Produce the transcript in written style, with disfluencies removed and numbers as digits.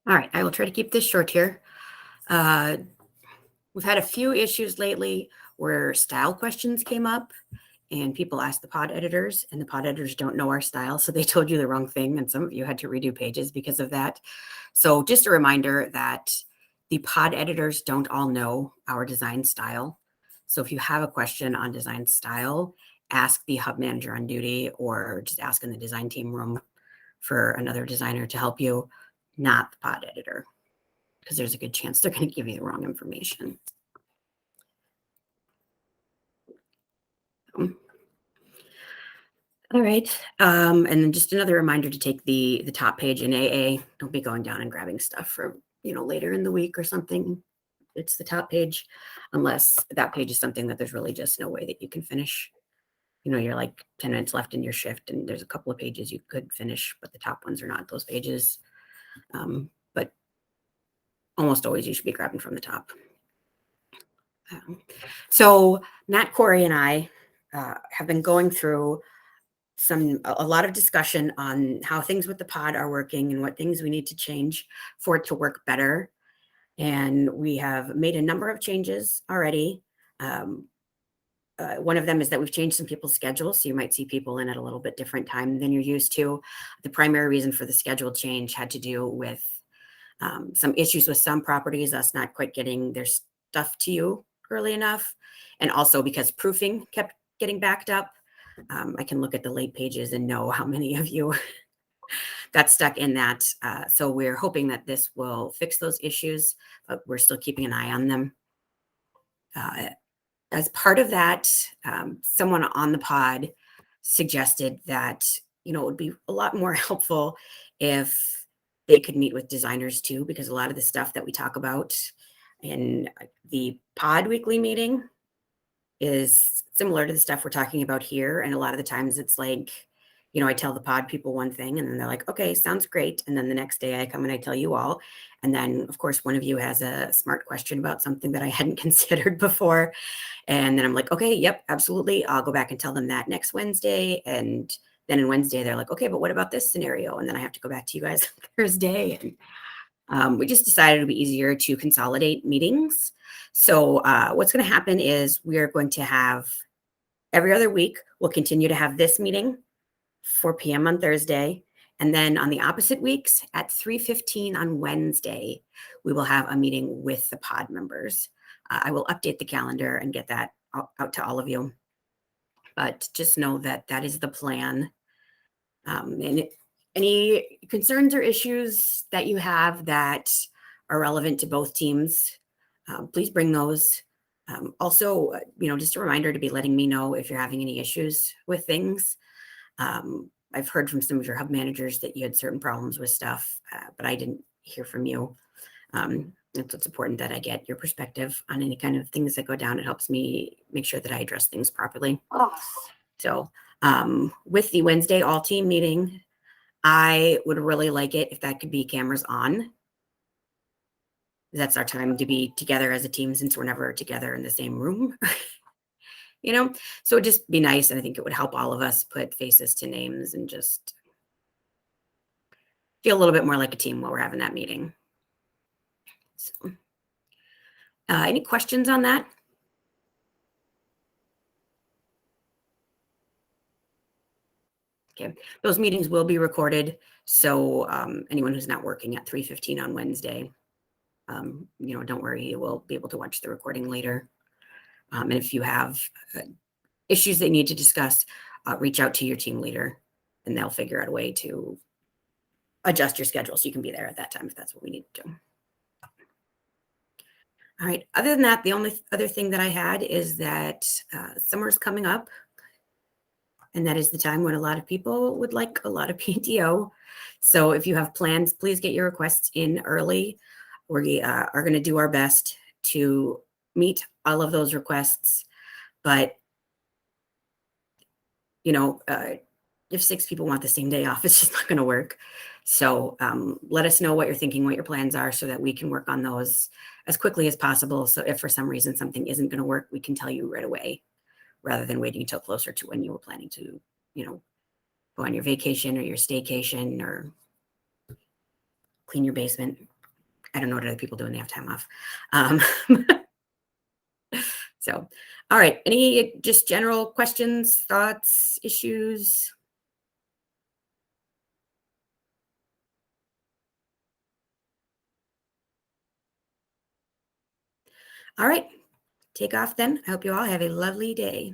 All right, I will try to keep this short here. We've had a few issues lately where style questions came up and people asked the pod editors, and the pod editors don't know our style, so they told you the wrong thing, and some of you had to redo pages because of that. So just a reminder that the pod editors don't all know our design style. So if you have a question on design style, ask the hub manager on duty or just ask in the design team room for another designer to help you, not the pod editor, because there's a good chance they're going to give you the wrong information. All right. And then just another reminder to take the top page in AA. Don't be going down and grabbing stuff for, later in the week or something. It's the top page, unless that page is something that there's really just no way that you can finish. You're like 10 minutes left in your shift and there's a couple of pages you could finish, but the top ones are not those pages. But almost always you should be grabbing from the top. So Matt, Corey, and I have been going through a lot of discussion on how things with the pod are working and what things we need to change for it to work better. And we have made a number of changes already. One of them is that we've changed some people's schedules. So you might see people in at a little bit different time than you're used to. The primary reason for the schedule change had to do with some issues with some properties, us not quite getting their stuff to you early enough. And also because proofing kept getting backed up. I can look at the late pages and know how many of you got stuck in that. So we're hoping that this will fix those issues, but we're still keeping an eye on them. As part of that, someone on the pod suggested that, it would be a lot more helpful if they could meet with designers too, because a lot of the stuff that we talk about in the pod weekly meeting is similar to the stuff we're talking about here. And a lot of the times it's like, I tell the pod people one thing and then they're like, okay, sounds great. And then the next day I come and I tell you all. And then of course, one of you has a smart question about something that I hadn't considered before. And then I'm like, okay, yep, absolutely. I'll go back and tell them that next Wednesday. And then on Wednesday, they're like, okay, but what about this scenario? And then I have to go back to you guys on Thursday. And we just decided it would be easier to consolidate meetings. So what's going to happen is we are going to have every other week, we'll continue to have this meeting, 4 p.m. on Thursday. And then on the opposite weeks at 3:15 on Wednesday, we will have a meeting with the pod members. I will update the calendar and get that out to all of you. But just know that that is the plan. And any concerns or issues that you have that are relevant to both teams, please bring those. Also, just a reminder to be letting me know if you're having any issues with things. I've heard from some of your hub managers that you had certain problems with stuff, but I didn't hear from you. It's important that I get your perspective on any kind of things that go down. It helps me make sure that I address things properly. So with the Wednesday all team meeting, I would really like it if that could be cameras on. That's our time to be together as a team since we're never together in the same room. So it'd just be nice. And I think it would help all of us put faces to names and just feel a little bit more like a team while we're having that meeting. So, any questions on that? Okay, those meetings will be recorded. So anyone who's not working at 3:15 on Wednesday, don't worry, you will be able to watch the recording later. And if you have issues that you need to discuss, reach out to your team leader and they'll figure out a way to adjust your schedule so you can be there at that time if that's what we need to do. All right. Other than that, the only other thing that I had is that summer's coming up. And that is the time when a lot of people would like a lot of PTO. So if you have plans, please get your requests in early. We are going to do our best to meet all of those requests. But, if 6 people want the same day off, it's just not going to work. So let us know what you're thinking, what your plans are so that we can work on those as quickly as possible. So if for some reason something isn't going to work, we can tell you right away rather than waiting until closer to when you were planning to, go on your vacation or your staycation or clean your basement. I don't know what other people do when they have time off. Um, so, all right. Any just general questions, thoughts, issues? All right. Take off then. I hope you all have a lovely day.